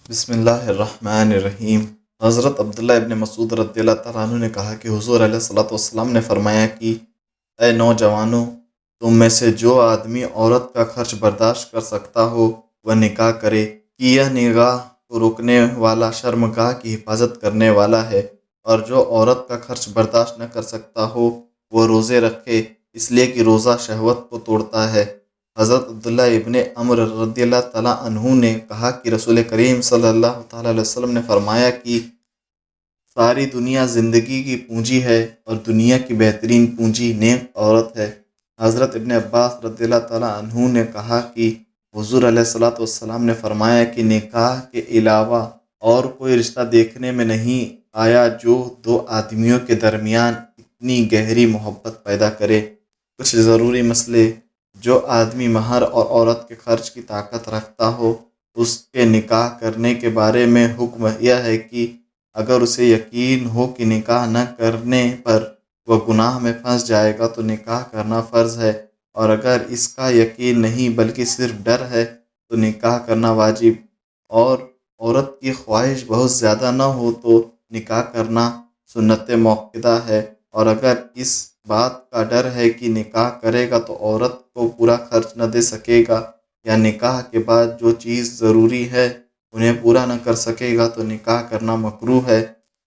بسم اللہ الرحمن الرحیم۔ حضرت عبداللہ ابن مسعود رضی اللہ تعالیٰ عنہ نے کہا کہ حضور علیہ الصلوۃ والسلام نے فرمایا کہ اے نوجوانوں، تم میں سے جو آدمی عورت کا خرچ برداشت کر سکتا ہو وہ نکاح کرے، کہ یہ نگاہ کو روکنے والا شرمگاہ کی حفاظت کرنے والا ہے، اور جو عورت کا خرچ برداشت نہ کر سکتا ہو وہ روزے رکھے، اس لیے کہ روزہ شہوت کو توڑتا ہے۔ حضرت عبداللہ ابن عمر رضی اللہ تعالیٰ عنہ نے کہا کہ رسول کریم صلی اللہ تعالیٰ علیہ وسلم نے فرمایا کہ ساری دنیا زندگی کی پونجی ہے اور دنیا کی بہترین پونجی نیک عورت ہے۔ حضرت ابن عباس رضی اللہ تعالیٰ عنہ نے کہا کہ حضور علیہ الصلوۃ والسلام نے فرمایا کہ نکاح کے علاوہ اور کوئی رشتہ دیکھنے میں نہیں آیا جو دو آدمیوں کے درمیان اتنی گہری محبت پیدا کرے۔ کچھ ضروری مسئلے: جو آدمی مہر اور عورت کے خرچ کی طاقت رکھتا ہو اس کے نکاح کرنے کے بارے میں حکم یہ ہے کہ اگر اسے یقین ہو کہ نکاح نہ کرنے پر وہ گناہ میں پھنس جائے گا تو نکاح کرنا فرض ہے، اور اگر اس کا یقین نہیں بلکہ صرف ڈر ہے تو نکاح کرنا واجب، اور عورت کی خواہش بہت زیادہ نہ ہو تو نکاح کرنا سنت موقدہ ہے، اور اگر اس بات کا ڈر ہے کہ نکاح کرے گا تو عورت کو پورا خرچ نہ دے سکے گا یا نکاح کے بعد جو چیز ضروری ہے انہیں پورا نہ کر سکے گا تو نکاح کرنا مکروہ ہے،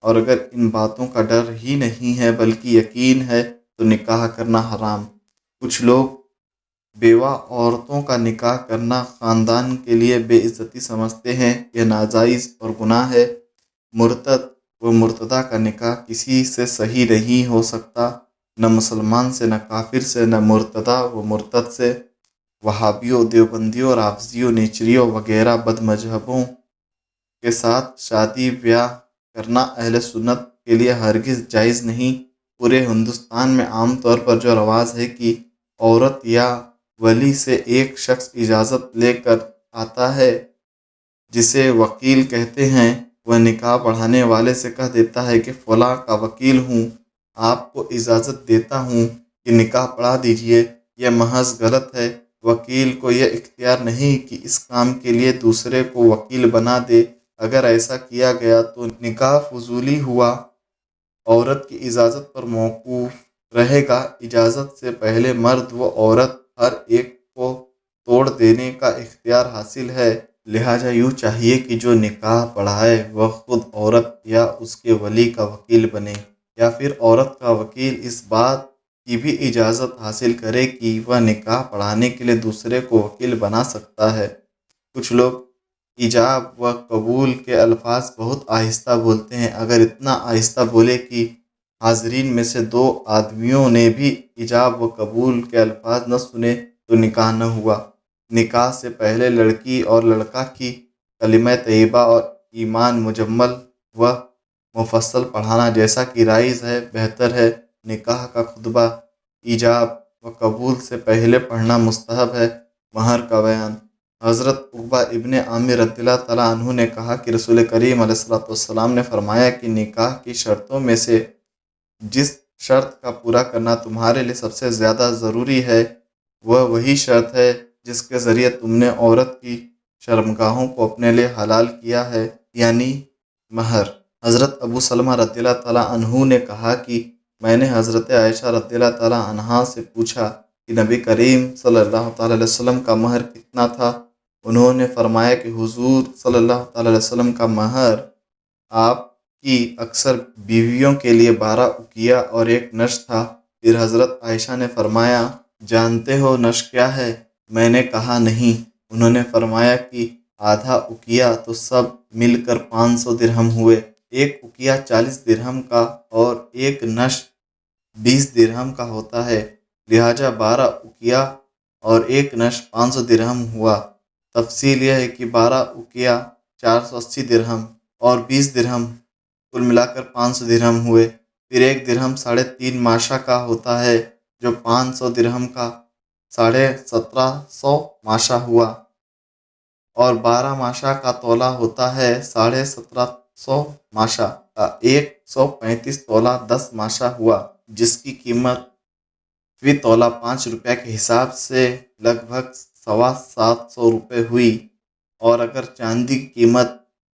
اور اگر ان باتوں کا ڈر ہی نہیں ہے بلکہ یقین ہے تو نکاح کرنا حرام۔ کچھ لوگ بیوہ عورتوں کا نکاح کرنا خاندان کے لیے بے عزتی سمجھتے ہیں، یہ ناجائز اور گناہ ہے۔ مرتد و مرتدہ کا نکاح کسی سے صحیح نہیں ہو سکتا، نہ مسلمان سے، نہ کافر سے، نہ مرتدہ و مرتد سے۔ وہابیوں، دیوبندیوں، رافضیوں، نیچریوں وغیرہ بد مذہبوں کے ساتھ شادی بیاہ کرنا اہل سنت کے لیے ہرگز جائز نہیں۔ پورے ہندوستان میں عام طور پر جو رواج ہے کہ عورت یا ولی سے ایک شخص اجازت لے کر آتا ہے جسے وکیل کہتے ہیں، وہ نکاح پڑھانے والے سے کہہ دیتا ہے کہ فلاں کا وکیل ہوں، آپ کو اجازت دیتا ہوں کہ نکاح پڑھا دیجئے۔ یہ محض غلط ہے۔ وکیل کو یہ اختیار نہیں کہ اس کام کے لیے دوسرے کو وکیل بنا دے، اگر ایسا کیا گیا تو نکاح فضولی ہوا۔ عورت کی اجازت پر موقوف رہے گا۔ اجازت سے پہلے مرد و عورت ہر ایک کو توڑ دینے کا اختیار حاصل ہے، لہٰذا یوں چاہیے کہ جو نکاح پڑھائے وہ خود عورت یا اس کے ولی کا وکیل بنے، یا پھر عورت کا وکیل اس بات کی بھی اجازت حاصل کرے کہ وہ نکاح پڑھانے کے لیے دوسرے کو وکیل بنا سکتا ہے۔ کچھ لوگ ایجاب و قبول کے الفاظ بہت آہستہ بولتے ہیں، اگر اتنا آہستہ بولے کہ حاضرین میں سے دو آدمیوں نے بھی ایجاب و قبول کے الفاظ نہ سنے تو نکاح نہ ہوا۔ نکاح سے پہلے لڑکی اور لڑکا کی کلمہ طیبہ اور ایمان مجمل و مفصل پڑھانا جیسا کہ رائج ہے بہتر ہے۔ نکاح کا خطبہ ایجاب و قبول سے پہلے پڑھنا مستحب ہے۔ مہر کا بیان: حضرت عقبہ ابن عامر رضی اللہ تعالیٰ عنہ نے کہا کہ رسول کریم علیہ الصلوۃ والسلام نے فرمایا کہ نکاح کی شرطوں میں سے جس شرط کا پورا کرنا تمہارے لیے سب سے زیادہ ضروری ہے وہ وہی شرط ہے جس کے ذریعے تم نے عورت کی شرمگاہوں کو اپنے لیے حلال کیا ہے، یعنی مہر۔ حضرت ابو سلمہ رضی اللہ تعالیٰ عنہ نے کہا کہ میں نے حضرت عائشہ رضی اللہ تعالیٰ عنہا سے پوچھا کہ نبی کریم صلی اللہ تعالیٰ علیہ وسلم کا مہر کتنا تھا؟ انہوں نے فرمایا کہ حضور صلی اللہ تعالیٰ علیہ وسلم کا مہر آپ کی اکثر بیویوں کے لیے 12 اقیہ اور 1 نش تھا۔ پھر حضرت عائشہ نے فرمایا، جانتے ہو نش کیا ہے؟ میں نے کہا نہیں۔ انہوں نے فرمایا کہ آدھا اقیہ تو سب مل کر 500 درہم ہوئے، 1 اقیہ 40 درہم کا اور 1 نش 20 درہم کا ہوتا ہے، لہٰذا 12 اقیہ اور 1 نش 500 درہم ہوا۔ تفصیل یہ ہے کہ 12 اقیہ 480 درہم اور 20 درہم کل ملا کر 500 درہم ہوئے۔ پھر 1 درہم 3.5 ماشا کا ہوتا ہے جو 500 درہم کا 1750 ماشا ہوا، اور 12 ماشا کا تولہ ہوتا ہے 1750 ماشا کا 135 تولہ 10 ماشا ہوا، جس کی قیمت فی تولہ 5 روپے کے حساب سے لگ بھگ 725 روپے ہوئی، اور اگر چاندی کی قیمت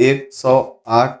108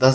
10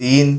3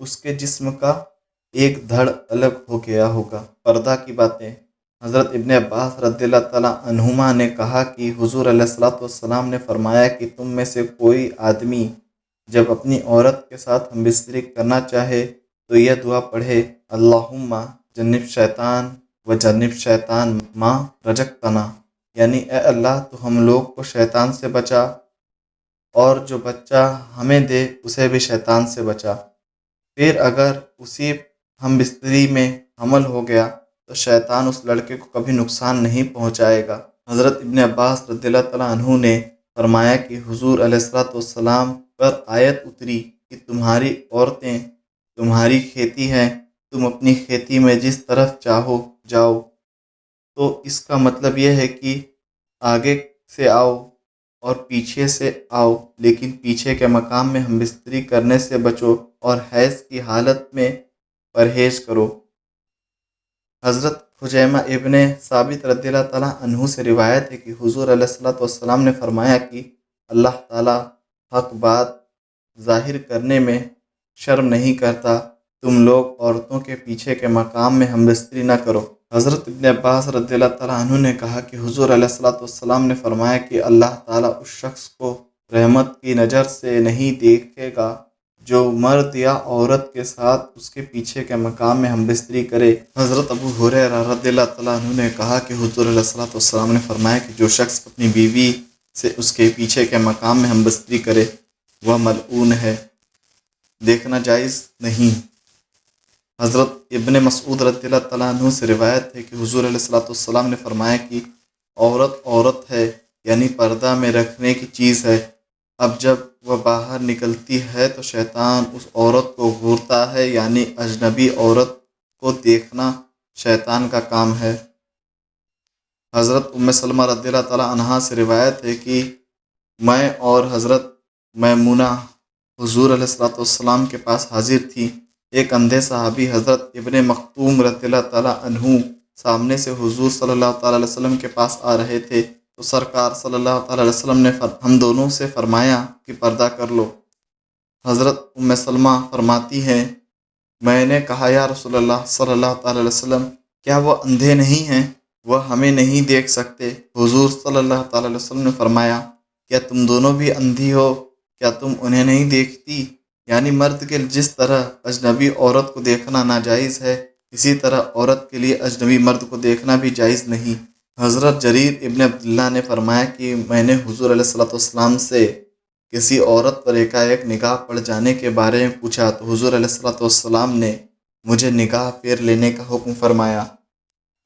اس کے جسم کا ایک دھڑ الگ ہو گیا ہوگا۔ پردہ کی باتیں۔ حضرت ابن عباس رضی اللہ تعالیٰ عنہما نے کہا کہ حضور علیہ الصلوۃ والسلام نے فرمایا کہ تم میں سے کوئی آدمی جب اپنی عورت کے ساتھ ہم بستری کرنا چاہے تو یہ دعا پڑھے، اللہم جنب شیطان و جنب شیطان ما رزقتنا، یعنی اے اللہ تو ہم لوگ کو شیطان سے بچا اور جو بچہ ہمیں دے اسے بھی شیطان سے بچا۔ پھر اگر اسی ہم بستری میں حمل ہو گیا تو شیطان اس لڑکے کو کبھی نقصان نہیں پہنچائے گا۔ حضرت ابن عباس رضی اللہ تعالیٰ عنہ نے فرمایا کہ حضور علیہ الصلوۃ والسلام پر آیت اتری کہ تمہاری عورتیں تمہاری کھیتی ہیں، تم اپنی کھیتی میں جس طرف چاہو جاؤ۔ تو اس کا مطلب یہ ہے کہ آگے سے آؤ اور پیچھے سے آؤ، لیکن پیچھے کے مقام میں ہم بستری کرنے سے بچو اور حیض کی حالت میں پرہیز کرو۔ حضرت خزیمہ ابن ثابت رضی اللہ تعالیٰ عنہ سے روایت ہے کہ حضور علیہ الصلوۃ والسلام نے فرمایا کہ اللہ تعالیٰ حق بات ظاہر کرنے میں شرم نہیں کرتا، تم لوگ عورتوں کے پیچھے کے مقام میں ہم بستری نہ کرو۔ حضرت ابن عباس رضی اللہ تعالیٰ عنہ نے کہا کہ حضور علیہ الصلوۃ والسلام نے فرمایا کہ اللہ تعالیٰ اس شخص کو رحمت کی نظر سے نہیں دیکھے گا جو مرد یا عورت کے ساتھ اس کے پیچھے کے مقام میں ہم بستری کرے۔ حضرت ابو ہریرہ رضی اللہ تعالیٰ عنہ نے کہا کہ حضور علیہ الصلوۃ والسلام نے فرمایا کہ جو شخص اپنی بیوی سے اس کے پیچھے کے مقام میں ہم بستری کرے وہ ملعون ہے، دیکھنا جائز نہیں۔ حضرت ابن مسعود رضی اللہ تعالیٰ عنہ سے روایت ہے کہ حضور علیہ الصلوۃ والسلام نے فرمایا کہ عورت ہے، یعنی پردہ میں رکھنے کی چیز ہے۔ اب جب وہ باہر نکلتی ہے تو شیطان اس عورت کو گھورتا ہے، یعنی اجنبی عورت کو دیکھنا شیطان کا کام ہے۔ حضرت ام سلمہ رضی اللہ تعالیٰ عنہا سے روایت ہے کہ میں اور حضرت میمونہ حضور علیہ الصلوۃ والسلام کے پاس حاضر تھی۔ ایک اندھے صحابی حضرت ابن مختوم رضی اللہ تعالیٰ عنہ سامنے سے حضور صلی اللہ تعالیٰ علیہ وسلم کے پاس آ رہے تھے تو سرکار صلی اللہ تعالیٰ علیہ وسلم نے ہم دونوں سے فرمایا کہ پردہ کر لو۔ حضرت ام سلمہ فرماتی ہیں میں نے کہا یا رسول اللہ صلی اللہ تعالیٰ علیہ وسلم کیا وہ اندھے نہیں ہیں، وہ ہمیں نہیں دیکھ سکتے؟ حضور صلی اللہ تعالیٰ علیہ وسلم نے فرمایا کیا تم دونوں بھی اندھی ہو، کیا تم انہیں نہیں دیکھتی؟ یعنی مرد کے جس طرح اجنبی عورت کو دیکھنا ناجائز ہے، اسی طرح عورت کے لیے اجنبی مرد کو دیکھنا بھی جائز نہیں۔ حضرت جریر ابن عبداللہ نے فرمایا کہ میں نے حضور علیہ الصلوۃ والسلام سے کسی عورت پر ایک نگاہ پڑ جانے کے بارے میں پوچھا تو حضور علیہ الصلوۃ والسلام نے مجھے نگاہ پھیر لینے کا حکم فرمایا۔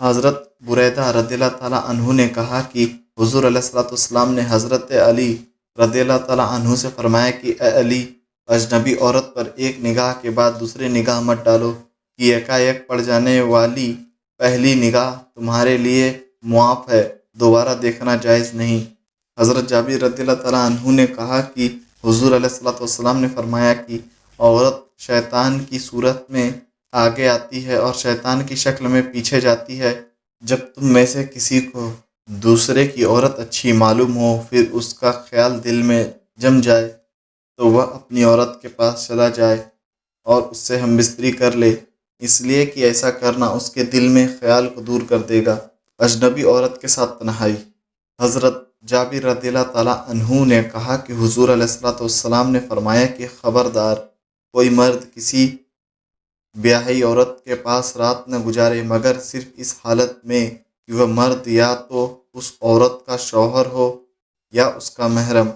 حضرت بریدہ رضی اللہ تعالیٰ عنہ نے کہا کہ حضور علیہ الصلوۃ والسلام نے حضرت علی رضی اللہ تعالیٰ عنہ سے فرمایا کہ اے علی، اجنبی عورت پر ایک نگاہ کے بعد دوسری نگاہ مت ڈالو کہ ایک پڑ جانے والی پہلی نگاہ تمہارے لیے معاف ہے، دوبارہ دیکھنا جائز نہیں۔ حضرت جابر رضی اللہ تعالیٰ عنہ نے کہا کہ حضور علیہ الصلوۃ والسلام نے فرمایا کہ عورت شیطان کی صورت میں آگے آتی ہے اور شیطان کی شکل میں پیچھے جاتی ہے۔ جب تم میں سے کسی کو دوسرے کی عورت اچھی معلوم ہو پھر اس کا خیال دل میں جم جائے تو وہ اپنی عورت کے پاس چلا جائے اور اس سے ہم بستری کر لے، اس لیے کہ ایسا کرنا اس کے دل میں خیال کو دور کر دے گا۔ اجنبی عورت کے ساتھ تنہائی۔ حضرت جابر رضی اللہ تعالیٰ عنہ نے کہا کہ حضور علیہ الصلوۃ والسلام نے فرمایا کہ خبردار کوئی مرد کسی بیاہی عورت کے پاس رات نہ گزارے مگر صرف اس حالت میں کہ وہ مرد یا تو اس عورت کا شوہر ہو یا اس کا محرم۔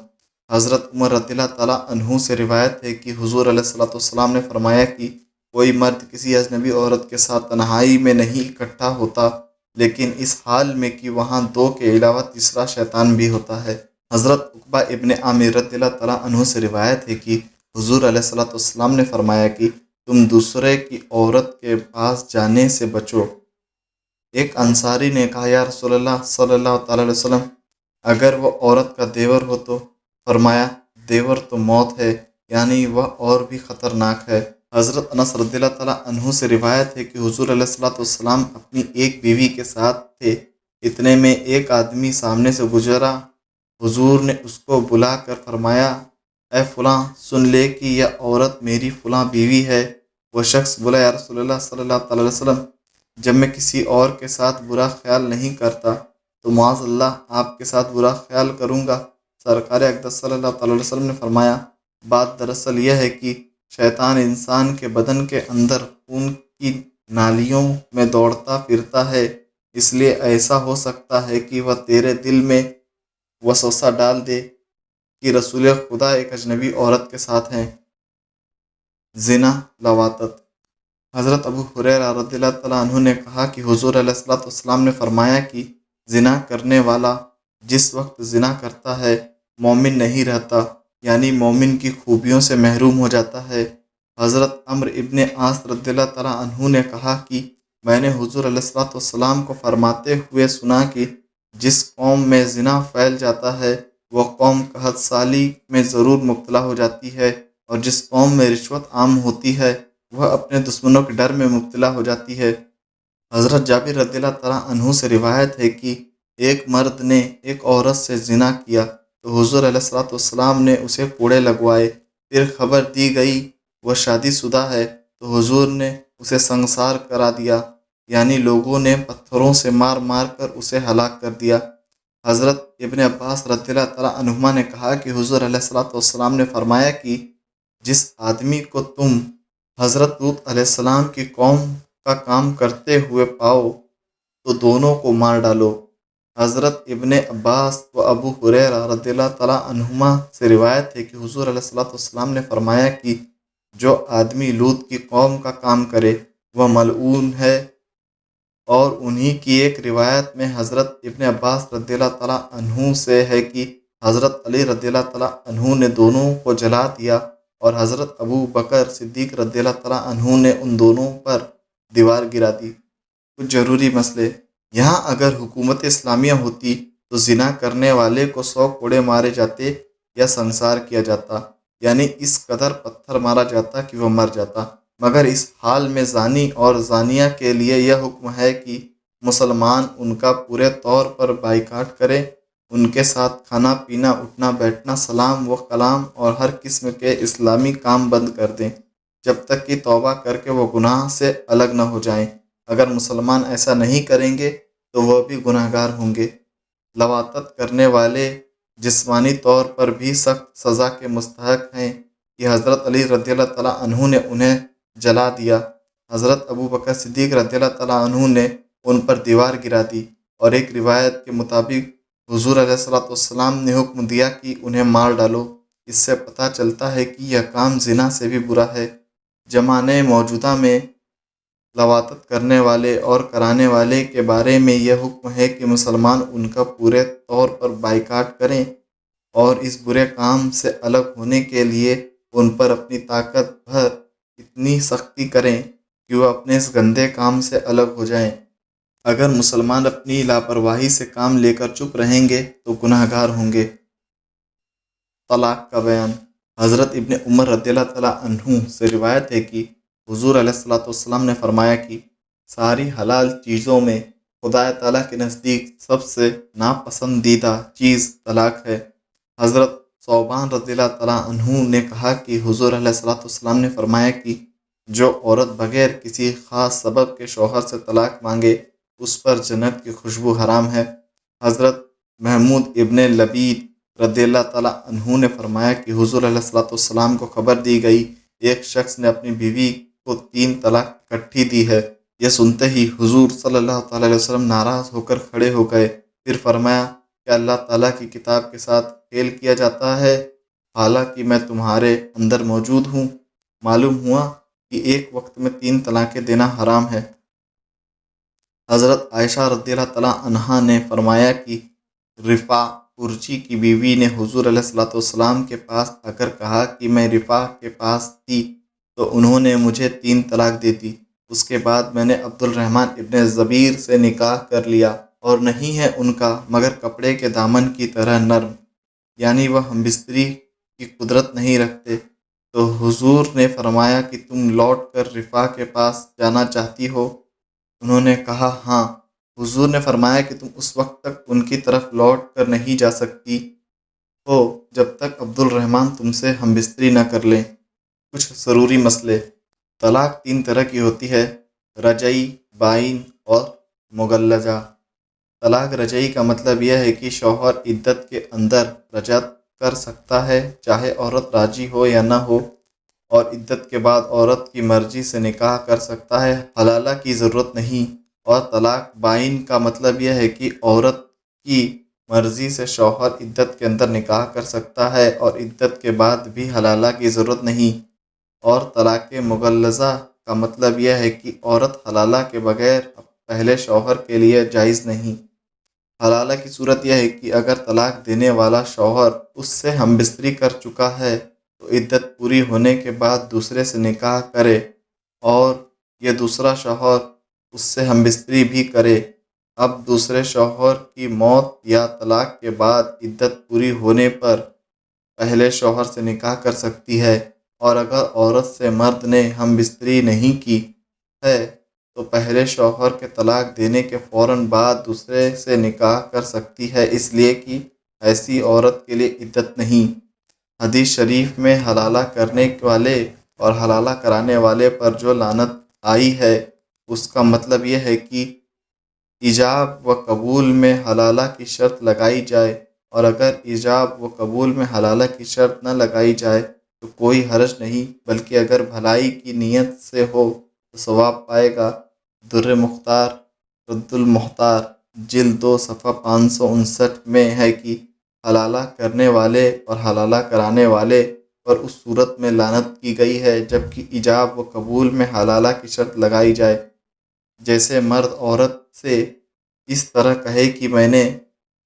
حضرت عمر رضی اللہ تعالیٰ عنہ سے روایت ہے کہ حضور علیہ الصلوۃ والسلام نے فرمایا کہ کوئی مرد کسی اجنبی عورت کے ساتھ تنہائی میں نہیں اکٹھا ہوتا لیکن اس حال میں کہ وہاں دو کے علاوہ تیسرا شیطان بھی ہوتا ہے۔ حضرت عقبہ ابن عامر رضی اللہ تعالیٰ عنہ سے روایت ہے کہ حضور علیہ الصلوۃ والسلام نے فرمایا کہ تم دوسرے کی عورت کے پاس جانے سے بچو۔ ایک انصاری نے کہا یا رسول اللہ صلی اللہ تعالیٰ علیہ وسلم اگر وہ عورت کا دیور ہو تو؟ فرمایا دیور تو موت ہے، یعنی وہ اور بھی خطرناک ہے۔ حضرت انس رضی اللہ تعالیٰ عنہ سے روایت ہے کہ حضور علیہ الصلوۃ والسلام اپنی ایک بیوی کے ساتھ تھے، اتنے میں ایک آدمی سامنے سے گزرا، حضور نے اس کو بلا کر فرمایا اے فلاں سن لے کہ یہ عورت میری فلاں بیوی ہے، وہ شخص بولا یا رسول اللہ صلی اللہ تعالی وسلم، جب میں کسی اور کے ساتھ برا خیال نہیں کرتا تو معاذ اللہ آپ کے ساتھ برا خیال کروں گا؟ سرکار اقدس صلی اللہ تعالی وسلم نے فرمایا، بات دراصل یہ ہے کہ شیطان انسان کے بدن کے اندر خون کی نالیوں میں دوڑتا پھرتا ہے، اس لیے ایسا ہو سکتا ہے کہ وہ تیرے دل میں وسوسہ ڈال دے کہ رسول خدا ایک اجنبی عورت کے ساتھ ہیں۔ زنا لواطت۔ حضرت ابو ہریرہ رضی اللہ تعالیٰ عنہ نے کہا کہ حضور علیہ الصلوۃ والسلام نے فرمایا کہ زنا کرنے والا جس وقت زنا کرتا ہے مومن نہیں رہتا، یعنی مومن کی خوبیوں سے محروم ہو جاتا ہے۔ حضرت عمرو ابن عاص رضی اللہ تعالیٰ عنہ نے کہا کہ میں نے حضور علیہ الصلوۃ والسلام کو فرماتے ہوئے سنا کہ جس قوم میں زنا پھیل جاتا ہے وہ قوم قحط سالی میں ضرور مبتلا ہو جاتی ہے، اور جس قوم میں رشوت عام ہوتی ہے وہ اپنے دشمنوں کے ڈر میں مبتلا ہو جاتی ہے۔ حضرت جابر رضی اللہ تعالیٰ عنہ سے روایت ہے کہ ایک مرد نے ایک عورت سے زنا کیا تو حضور علیہ الصلوۃ والسلام نے اسے کوڑے لگوائے، پھر خبر دی گئی وہ شادی شدہ ہے تو حضور نے اسے سنسار کرا دیا، یعنی لوگوں نے پتھروں سے مار مار کر اسے ہلاک کر دیا۔ حضرت ابن عباس رضی اللہ تعالیٰ عنہما نے کہا کہ حضور علیہ الصلوۃ والسلام نے فرمایا کہ جس آدمی کو تم حضرت لوط علیہ السلام کی قوم کا کام کرتے ہوئے پاؤ تو دونوں کو مار ڈالو۔ حضرت ابن عباس و ابو ہریرہ رضی اللہ تعالیٰ عنہما سے روایت ہے کہ حضور علیہ الصلوۃ والسلام نے فرمایا کہ جو آدمی لوط کی قوم کا کام کرے وہ ملعون ہے، اور انہی کی ایک روایت میں حضرت ابن عباس رضی اللہ تعالیٰ عنہ سے ہے کہ حضرت علی رضی اللہ تعالیٰ عنہ نے دونوں کو جلا دیا، اور حضرت ابو بکر صدیق رضی اللہ تعالیٰ عنہ نے ان دونوں پر دیوار گرا دی۔ کچھ ضروری مسئلے۔ یہاں اگر حکومت اسلامیہ ہوتی تو زنا کرنے والے کو 100 کوڑے مارے جاتے یا سنسار کیا جاتا، یعنی اس قدر پتھر مارا جاتا کہ وہ مر جاتا، مگر اس حال میں زانی اور زانیہ کے لیے یہ حکم ہے کہ مسلمان ان کا پورے طور پر بائیکاٹ کریں، ان کے ساتھ کھانا پینا، اٹھنا بیٹھنا، سلام و کلام اور ہر قسم کے اسلامی کام بند کر دیں جب تک کہ توبہ کر کے وہ گناہ سے الگ نہ ہو جائیں۔ اگر مسلمان ایسا نہیں کریں گے تو وہ بھی گناہ گار ہوں گے۔ لواطت کرنے والے جسمانی طور پر بھی سخت سزا کے مستحق ہیں کہ حضرت علی رضی اللہ تعالیٰ عنہ نے انہیں جلا دیا، حضرت ابو بکر صدیق رضی اللہ تعالیٰ عنہ نے ان پر دیوار گرا دی، اور ایک روایت کے مطابق حضور علیہ الصلوۃ والسلام نے حکم دیا کہ انہیں مار ڈالو۔ اس سے پتہ چلتا ہے کہ یہ کام زنا سے بھی برا ہے۔ زمانے موجودہ میں لواطت کرنے والے اور کرانے والے کے بارے میں یہ حکم ہے کہ مسلمان ان کا پورے طور پر بائیکاٹ کریں، اور اس برے کام سے الگ ہونے کے لیے ان پر اپنی طاقت بھر اتنی سختی کریں کہ وہ اپنے اس گندے کام سے الگ ہو جائیں۔ اگر مسلمان اپنی لاپرواہی سے کام لے کر چپ رہیں گے تو گناہ گار ہوں گے۔ طلاق کا بیان۔ حضرت ابن عمر رضی اللہ تعالیٰ عنہ سے روایت ہے کہ حضور علیہ الصلوۃ والسلام نے فرمایا کہ ساری حلال چیزوں میں خدا تعالیٰ کے نزدیک سب سے ناپسندیدہ چیز طلاق ہے۔ حضرت ثوبان رضی اللہ تعالیٰ عنہ نے کہا کہ حضور علیہ الصلوۃ والسلام نے فرمایا کہ جو عورت بغیر کسی خاص سبب کے شوہر سے طلاق مانگے اس پر جنت کی خوشبو حرام ہے۔ حضرت محمود ابن لبید رضی اللہ تعالیٰ عنہ نے فرمایا کہ حضور علیہ الصلوۃ والسلام کو خبر دی گئی ایک شخص نے اپنی بیوی کو 3 طلاق اکٹھی دی ہے۔ یہ سنتے ہی حضور صلی اللہ تعالیٰ علیہ وسلم ناراض ہو کر کھڑے ہو گئے، پھر فرمایا کہ اللہ تعالیٰ کی کتاب کے ساتھ کھیل کیا جاتا ہے، حالانکہ میں تمہارے اندر موجود ہوں۔ معلوم ہوا کہ ایک وقت میں 3 طلاقیں دینا حرام ہے۔ حضرت عائشہ رضی اللہ تعالیٰ عنہا نے فرمایا کہ رفاع قرشی کی بیوی نے حضور علیہ الصلوۃ والسلام کے پاس آ کر کہا کہ میں رفاع کے پاس تھی تو انہوں نے مجھے 3 طلاق دے دی، اس کے بعد میں نے عبد الرحمن ابن زبیر سے نکاح کر لیا، اور نہیں ہے ان کا مگر کپڑے کے دامن کی طرح نرم، یعنی وہ ہم بستری کی قدرت نہیں رکھتے۔ تو حضور نے فرمایا کہ تم لوٹ کر رفاع کے پاس جانا چاہتی ہو؟ انہوں نے کہا ہاں۔ حضور نے فرمایا کہ تم اس وقت تک ان کی طرف لوٹ کر نہیں جا سکتی ہو جب تک عبد الرحمن تم سے ہم بستری نہ کر لیں۔ کچھ ضروری مسئلے۔ طلاق تین طرح کی ہوتی ہے: رجعی، بائن اور مغلظہ۔ طلاق رجعی کا مطلب یہ ہے کہ شوہر عدت کے اندر رجعت کر سکتا ہے، چاہے عورت راضی ہو یا نہ ہو، اور عدت کے بعد عورت کی مرضی سے نکاح کر سکتا ہے، حلالہ کی ضرورت نہیں۔ اور طلاق بائن کا مطلب یہ ہے کہ عورت کی مرضی سے شوہر عدت کے اندر نکاح کر سکتا ہے اور عدت کے بعد بھی حلالہ کی ضرورت نہیں۔ اور طلاق مغلظہ کا مطلب یہ ہے کہ عورت حلالہ کے بغیر پہلے شوہر کے لیے جائز نہیں۔ حلالہ کی صورت یہ ہے کہ اگر طلاق دینے والا شوہر اس سے ہم بستری کر چکا ہے تو عدت پوری ہونے کے بعد دوسرے سے نکاح کرے اور یہ دوسرا شوہر اس سے ہم بستری بھی کرے، اب دوسرے شوہر کی موت یا طلاق کے بعد عدت پوری ہونے پر پہلے شوہر سے نکاح کر سکتی ہے، اور اگر عورت سے مرد نے ہم بستری نہیں کی ہے تو پہلے شوہر کے طلاق دینے کے فوراً بعد دوسرے سے نکاح کر سکتی ہے، اس لیے کہ ایسی عورت کے لیے عدت نہیں۔ حدیث شریف میں حلالہ کرنے والے اور حلالہ کرانے والے پر جو لعنت آئی ہے اس کا مطلب یہ ہے کہ ایجاب و قبول میں حلالہ کی شرط لگائی جائے، اور اگر ایجاب و قبول میں حلالہ کی شرط نہ لگائی جائے تو کوئی حرج نہیں، بلکہ اگر بھلائی کی نیت سے ہو تو ثواب پائے گا۔ در مختار رد المختار جلد 2 صفحہ 559 میں ہے کہ حلالہ کرنے والے اور حلالہ کرانے والے پر اس صورت میں لعنت کی گئی ہے جبکہ ایجاب و قبول میں حلالہ کی شرط لگائی جائے، جیسے مرد عورت سے اس طرح کہے کہ میں نے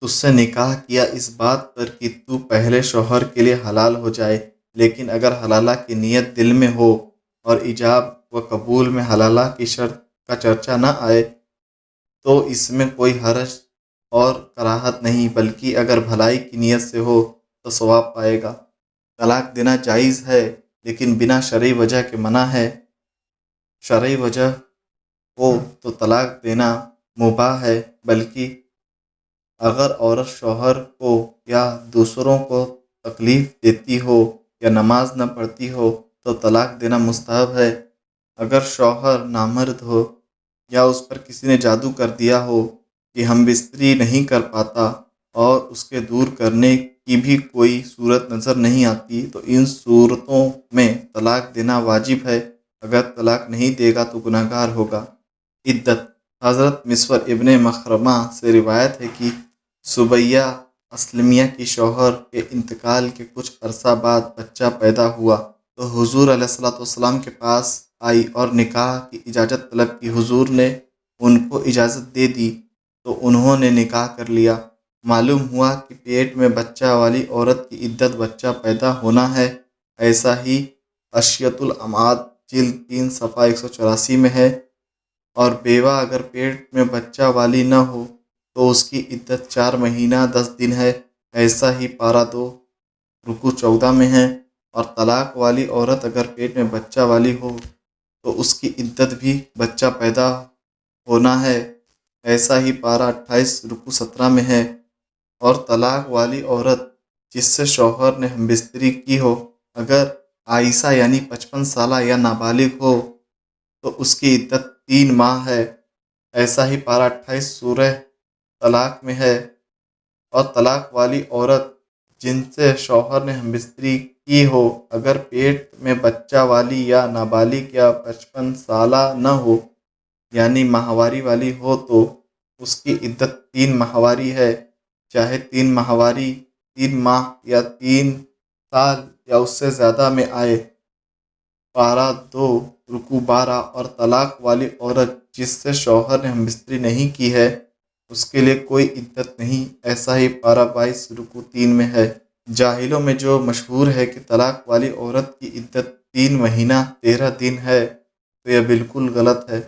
تجھ سے نکاح کیا اس بات پر کہ تو پہلے شوہر کے لیے حلال ہو جائے، لیکن اگر حلالہ کی نیت دل میں ہو اور ایجاب و قبول میں حلالہ کی شرط کا چرچا نہ آئے تو اس میں کوئی حرج اور کراہت نہیں، بلکہ اگر بھلائی کی نیت سے ہو تو ثواب پائے گا۔ طلاق دینا جائز ہے لیکن بنا شرعی وجہ کے منع ہے۔ شرعی وجہ ہو تو طلاق دینا مباح ہے، بلکہ اگر عورت شوہر کو یا دوسروں کو تکلیف دیتی ہو یا نماز نہ پڑھتی ہو تو طلاق دینا مستحب ہے۔ اگر شوہر نامرد ہو یا اس پر کسی نے جادو کر دیا ہو کہ ہم بستری نہیں کر پاتا اور اس کے دور کرنے کی بھی کوئی صورت نظر نہیں آتی تو ان صورتوں میں طلاق دینا واجب ہے، اگر طلاق نہیں دے گا تو گناہ گار ہوگا۔ عدت حضرت مسور ابن مخرمہ سے روایت ہے کہ سبیہ اسلمیہ کی شوہر کے انتقال کے کچھ عرصہ بعد بچہ پیدا ہوا تو حضور علیہ السلام کے پاس آئی اور نکاح کی اجازت طلب کی۔ حضور نے ان کو اجازت دے دی تو انہوں نے نکاح کر لیا۔ معلوم ہوا کہ پیٹ میں بچہ والی عورت کی عدت بچہ پیدا ہونا ہے۔ ایسا ہی اشیت الامعاد جلد 3 صفحہ 184 میں ہے، اور بیوہ اگر پیٹ میں بچہ والی نہ ہو تو اس کی عدت 4 مہینہ 10 دن ہے، ایسا ہی پارہ 2 رکوع 14 میں ہے۔ اور طلاق والی عورت اگر پیٹ میں بچہ والی ہو تو اس کی عدت بھی بچہ پیدا ہونا ہے، ایسا ہی پارہ 28 رکوع 17 میں ہے۔ اور طلاق والی عورت جس سے شوہر نے ہم بستری کی ہو اگر عائسہ یعنی 55 سالہ یا نابالغ ہو تو اس کی عدت 3 ماہ ہے، ایسا ہی پارہ 28 سورہ طلاق میں ہے۔ اور طلاق والی عورت جن سے شوہر نے ہم بستری کی ہو اگر پیٹ میں بچہ والی یا نابالغ یا 55 سالہ نہ ہو یعنی ماہواری والی ہو تو اس کی عدت 3 ماہواری ہے، چاہے 3 ماہواری 3 ماہ یا 3 سال یا اس سے زیادہ میں آئے۔ پارہ 2 رکوع 12۔ اور طلاق والی عورت جس سے شوہر نے ہم بستری نہیں کی ہے اس کے لیے کوئی عدت نہیں، ایسا ہی پارہ 22 رکوع 3 میں ہے۔ جاہلوں میں جو مشہور ہے کہ طلاق والی عورت کی عدت 3 مہینہ 13 دن ہے تو یہ بالکل غلط ہے۔